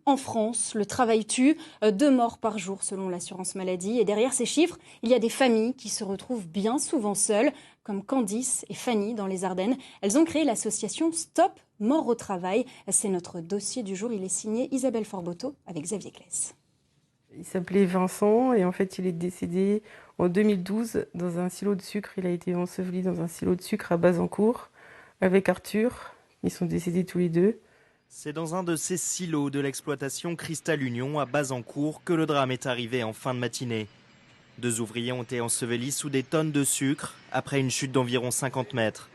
En France, le travail tue, 2 morts par jour selon l'assurance maladie. Et derrière ces chiffres, il y a des familles qui se retrouvent bien souvent seules, comme Candice et Fanny dans les Ardennes. Elles ont créé l'association Stop Mort au Travail. C'est notre dossier du jour. Il est signé Isabelle Forboto avec Xavier Claes. Il s'appelait Vincent et en fait il est décédé en 2012 dans un silo de sucre. Il a été enseveli dans un silo de sucre à Bazancourt avec Arthur. Ils sont décédés tous les deux. C'est dans un de ces silos de l'exploitation Cristal Union à Bazancourt que le drame est arrivé en fin de matinée. 2 ouvriers ont été ensevelis sous des tonnes de sucre après une chute d'environ 50 mètres.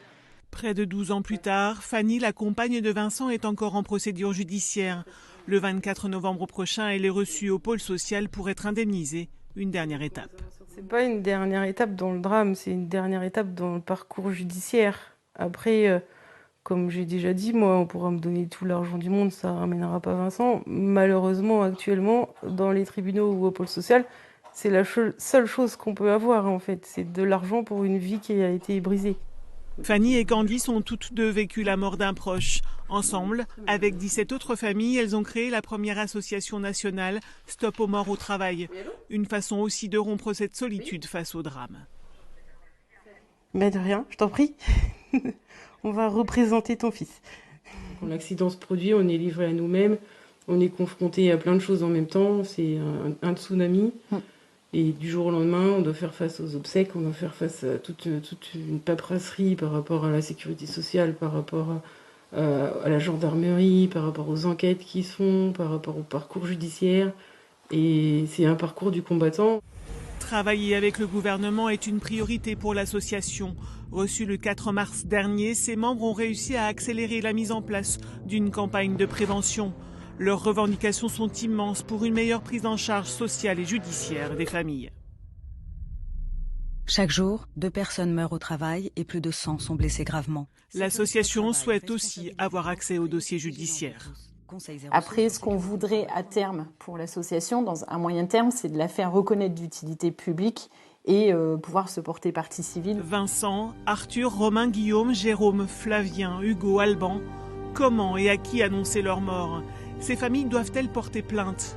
Près de 12 ans plus tard, Fanny, la compagne de Vincent, est encore en procédure judiciaire. Le 24 novembre prochain, elle est reçue au pôle social pour être indemnisée. Une dernière étape. C'est pas une dernière étape dans le drame, c'est une dernière étape dans le parcours judiciaire. Après, comme j'ai déjà dit, moi, on pourra me donner tout l'argent du monde, ça ramènera pas Vincent. Malheureusement, actuellement, dans les tribunaux ou au pôle social, c'est la seule chose qu'on peut avoir, en fait. C'est de l'argent pour une vie qui a été brisée. Fanny et Candice ont toutes deux vécu la mort d'un proche. Ensemble, avec 17 autres familles, elles ont créé la première association nationale Stop aux morts au travail. Une façon aussi de rompre cette solitude face au drame. Mais de rien, je t'en prie. On va représenter ton fils. Quand l'accident se produit, on est livré à nous-mêmes. On est confronté à plein de choses en même temps. C'est un tsunami. Et du jour au lendemain, on doit faire face aux obsèques, on doit faire face à toute une paperasserie par rapport à la sécurité sociale, par rapport à la gendarmerie, par rapport aux enquêtes qui se font, par rapport au parcours judiciaire. Et c'est un parcours du combattant. Travailler avec le gouvernement est une priorité pour l'association. Reçu le 4 mars dernier, ses membres ont réussi à accélérer la mise en place d'une campagne de prévention. Leurs revendications sont immenses pour une meilleure prise en charge sociale et judiciaire des familles. Chaque jour, 2 personnes meurent au travail et plus de 100 sont blessées gravement. L'association souhaite aussi avoir accès au dossier judiciaire. Après, ce qu'on voudrait à terme pour l'association, dans un moyen terme, c'est de la faire reconnaître d'utilité publique et pouvoir se porter partie civile. Vincent, Arthur, Romain, Guillaume, Jérôme, Flavien, Hugo, Alban, comment et à qui annoncer leur mort ? Ces familles doivent-elles porter plainte ?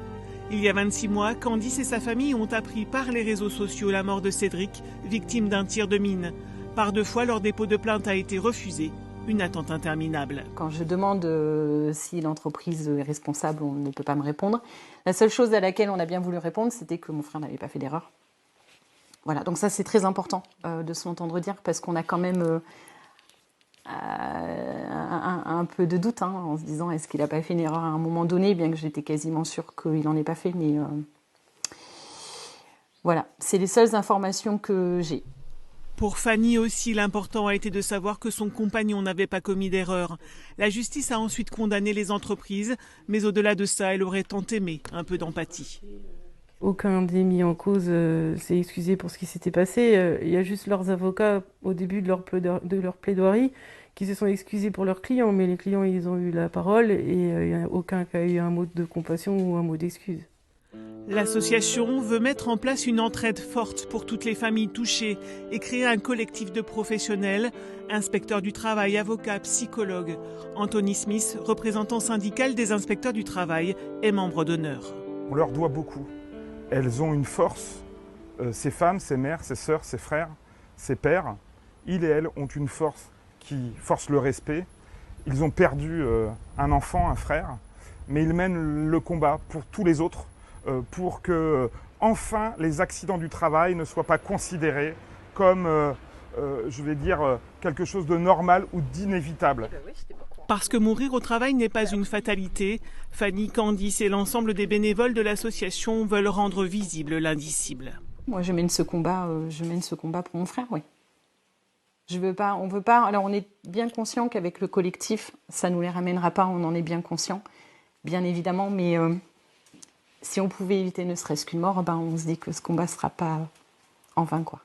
Il y a 26 mois, Candice et sa famille ont appris par les réseaux sociaux la mort de Cédric, victime d'un tir de mine. Par 2 fois, leur dépôt de plainte a été refusé. Une attente interminable. Quand je demande si l'entreprise est responsable, on ne peut pas me répondre. La seule chose à laquelle on a bien voulu répondre, c'était que mon frère n'avait pas fait d'erreur. Voilà, donc ça c'est très important de se l'entendre dire, parce qu'on a quand même un peu de doute en se disant est-ce qu'il n'a pas fait une erreur à un moment donné, bien que j'étais quasiment sûre qu'il n'en ait pas fait. Mais voilà, c'est les seules informations que j'ai. Pour Fanny aussi, l'important a été de savoir que son compagnon n'avait pas commis d'erreur. La justice a ensuite condamné les entreprises, mais au-delà de ça, elle aurait tant aimé un peu d'empathie. Aucun des mis en cause s'est excusé pour ce qui s'était passé. Il y a juste leurs avocats, au début de leur plaidoirie, qui se sont excusés pour leurs clients, mais les clients, ils ont eu la parole et il n'y a aucun qui a eu un mot de compassion ou un mot d'excuse. L'association veut mettre en place une entraide forte pour toutes les familles touchées et créer un collectif de professionnels, inspecteurs du travail, avocats, psychologues. Anthony Smith, représentant syndical des inspecteurs du travail, est membre d'honneur. On leur doit beaucoup. Elles ont une force. Ces femmes, ces mères, ces sœurs, ces frères, ces pères, ils et elles ont une force qui force le respect. Ils ont perdu un enfant, un frère, mais ils mènent le combat pour tous les autres, pour que, enfin, les accidents du travail ne soient pas considérés comme, quelque chose de normal ou d'inévitable. Parce que mourir au travail n'est pas une fatalité, Fanny, Candice et l'ensemble des bénévoles de l'association veulent rendre visible l'indicible. Moi, je mène ce combat pour mon frère, oui. On veut pas. Alors, on est bien conscient qu'avec le collectif, ça nous les ramènera pas. On en est bien conscient, bien évidemment. Mais si on pouvait éviter ne serait-ce qu'une mort, on se dit que ce combat sera pas en vain, quoi.